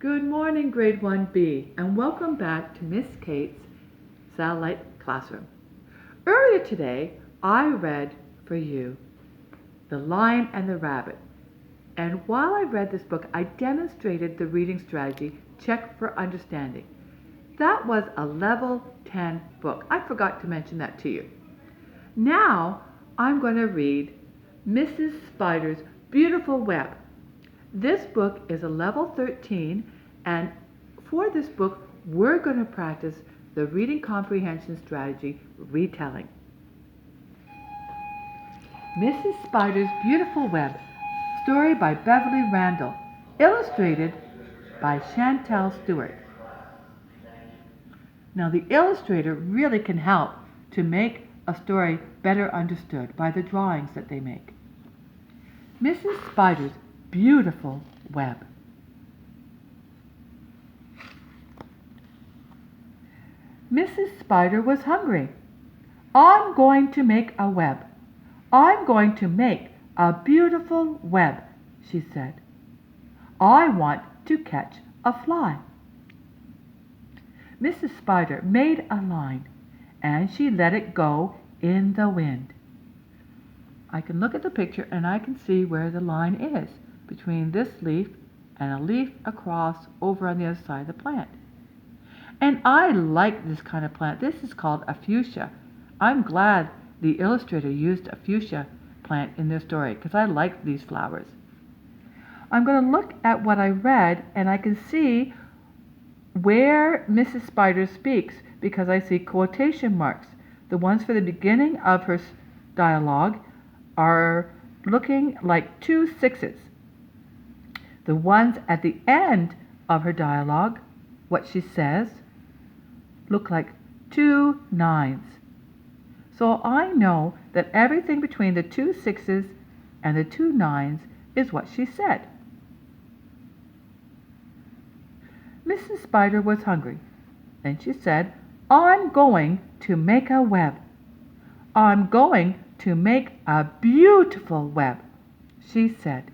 Good morning, Grade 1B, and welcome back to Miss Kate's Satellite Classroom. Earlier today, I read for you The Lion and the Rabbit. And while I read this book, I demonstrated the reading strategy, Check for Understanding. That was a level 10 book. I forgot to mention that to you. Now, I'm going to read Mrs. Spider's Beautiful Web. This book is a level 13, and for this book, we're going to practice the reading comprehension strategy, Retelling. Mrs. Spider's Beautiful Web, story by Beverly Randall, illustrated by Chantel Stewart. Now, the illustrator really can help to make a story better understood by the drawings that they make. Mrs. Spider's Beautiful Web. Mrs. Spider was hungry. I'm going to make a web. I'm going to make a beautiful web, she said. I want to catch a fly. Mrs. Spider made a line, and she let it go in the wind. I can look at the picture and I can see where the line is between this leaf and a leaf across over on the other side of the plant. And I like this kind of plant. This is called a fuchsia. I'm glad the illustrator used a fuchsia plant in this story because I like these flowers. I'm going to look at what I read and I can see where Mrs. Spider speaks because I see quotation marks. The ones for the beginning of her dialogue are looking like 2 6s. The ones at the end of her dialogue, what she says, look like 2 9s. So I know that everything between the 2 6s and the 2 9s is what she said. Mrs. Spider was hungry. Then she said, I'm going to make a web. I'm going to make a beautiful web, she said.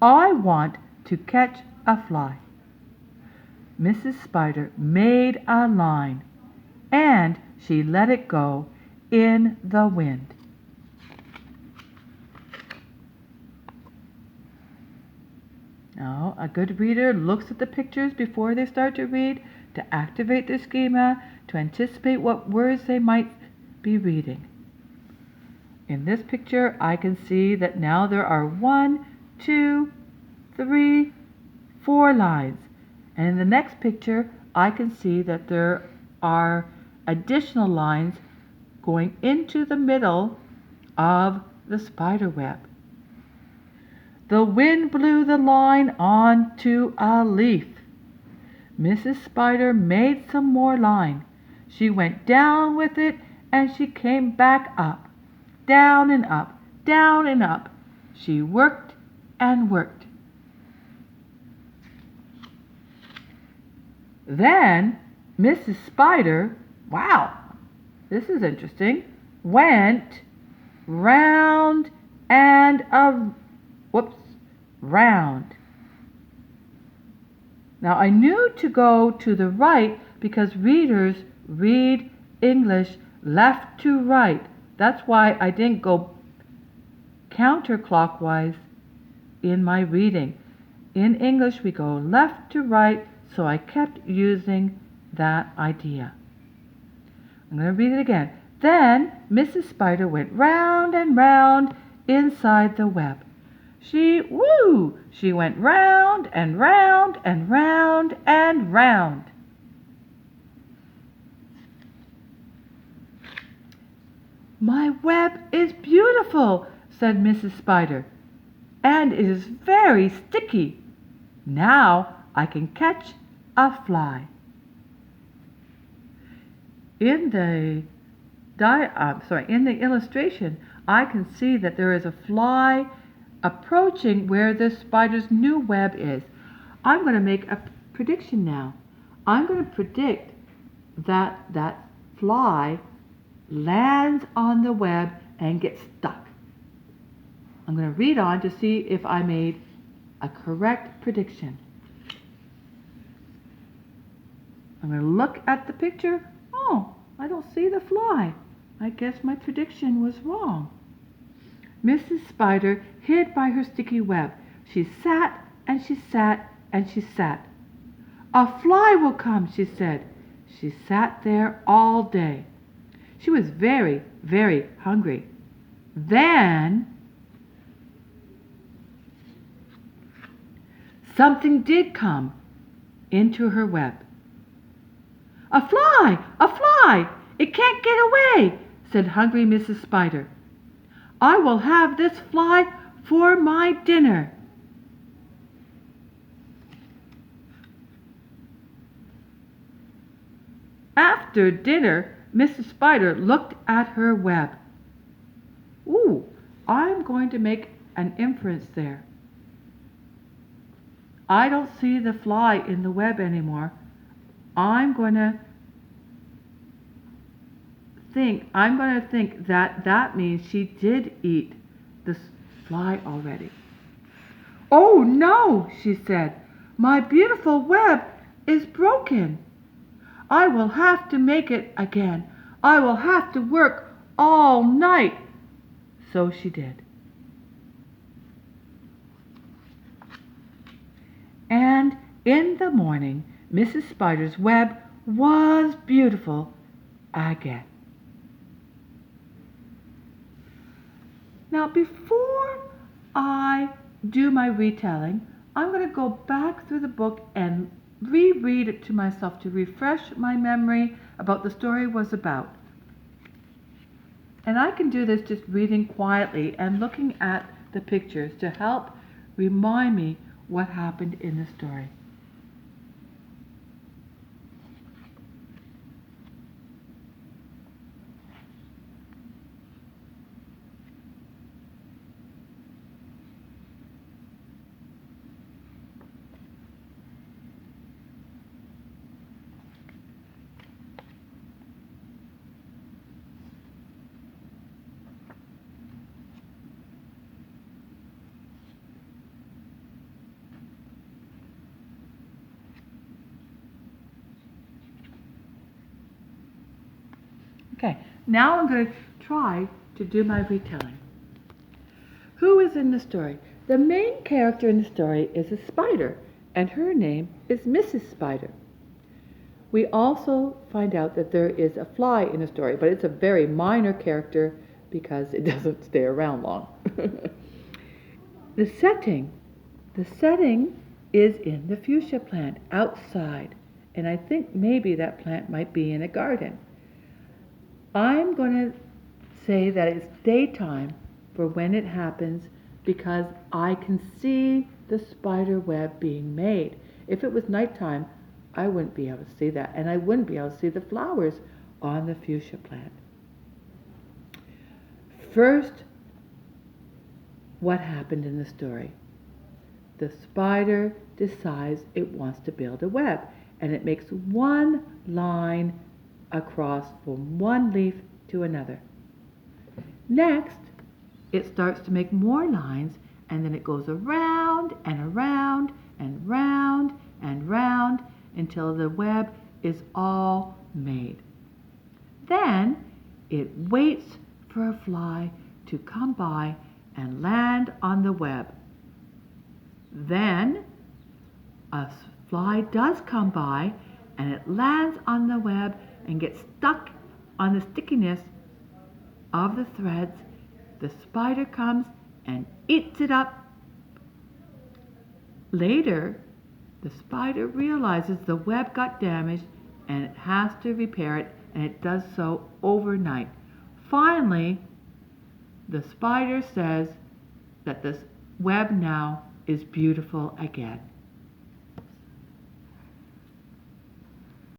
I want to catch a fly. Mrs. Spider made a line, and she let it go in the wind. Now, a good reader looks at the pictures before they start to read to activate their schema, to anticipate what words they might be reading. In this picture, I can see that now there are 1, 2, 3, 4 lines. And in the next picture, I can see that there are additional lines going into the middle of the spider web. The wind blew the line onto a leaf. Mrs. Spider made some more line. She went down with it and she came back up. Down and up, down and up. She worked and worked. Then Mrs. Spider, wow, this is interesting, went round and round. Now I knew to go to the right because readers read English left to right. That's why I didn't go counterclockwise in my reading. In English we go left to right, so I kept using that idea. I'm going to read it again. Then Mrs. Spider went round and round inside the web. She went round and round and round and round. My web is beautiful, said Mrs. Spider, and it is very sticky. Now I can catch a fly. In the illustration, I can see that there is a fly approaching where the spider's new web is. I'm going to make a prediction now. I'm going to predict that that fly lands on the web and gets stuck. I'm going to read on to see if I made a correct prediction. I'm going to look at the picture. Oh, I don't see the fly. I guess my prediction was wrong. Mrs. Spider hid by her sticky web. She sat and she sat and she sat. A fly will come, she said. She sat there all day. She was very, very hungry. Then something did come into her web. A fly! A fly! It can't get away, said hungry Mrs. Spider. I will have this fly for my dinner. After dinner, Mrs. Spider looked at her web. Ooh, I'm going to make an inference there. I don't see the fly in the web anymore. I'm going to think that means she did eat the fly already. Oh no, she said. My beautiful web is broken. I will have to make it again. I will have to work all night. So she did. And in the morning, Mrs. Spider's web was beautiful again. Now, before I do my retelling, I'm going to go back through the book and reread it to myself to refresh my memory about the story was about. And I can do this just reading quietly and looking at the pictures to help remind me what happened in the story. Okay, now I'm going to try to do my retelling. Who is in the story? The main character in the story is a spider, and her name is Mrs. Spider. We also find out that there is a fly in the story, but it's a very minor character because it doesn't stay around long. The setting is in the fuchsia plant outside, and I think maybe that plant might be in a garden. I'm going to say that it's daytime for when it happens because I can see the spider web being made. If it was nighttime, I wouldn't be able to see that, and I wouldn't be able to see the flowers on the fuchsia plant. First, what happened in the story? The spider decides it wants to build a web, and it makes one line across from one leaf to another. Next, it starts to make more lines, and then it goes around and around and round and round until the web is all made. Then it waits for a fly to come by and land on the web. Then a fly does come by and it lands on the web and gets stuck on the stickiness of the threads. The spider comes and eats it up. Later, the spider realizes the web got damaged and it has to repair it, and it does so overnight. Finally, the spider says that this web now is beautiful again.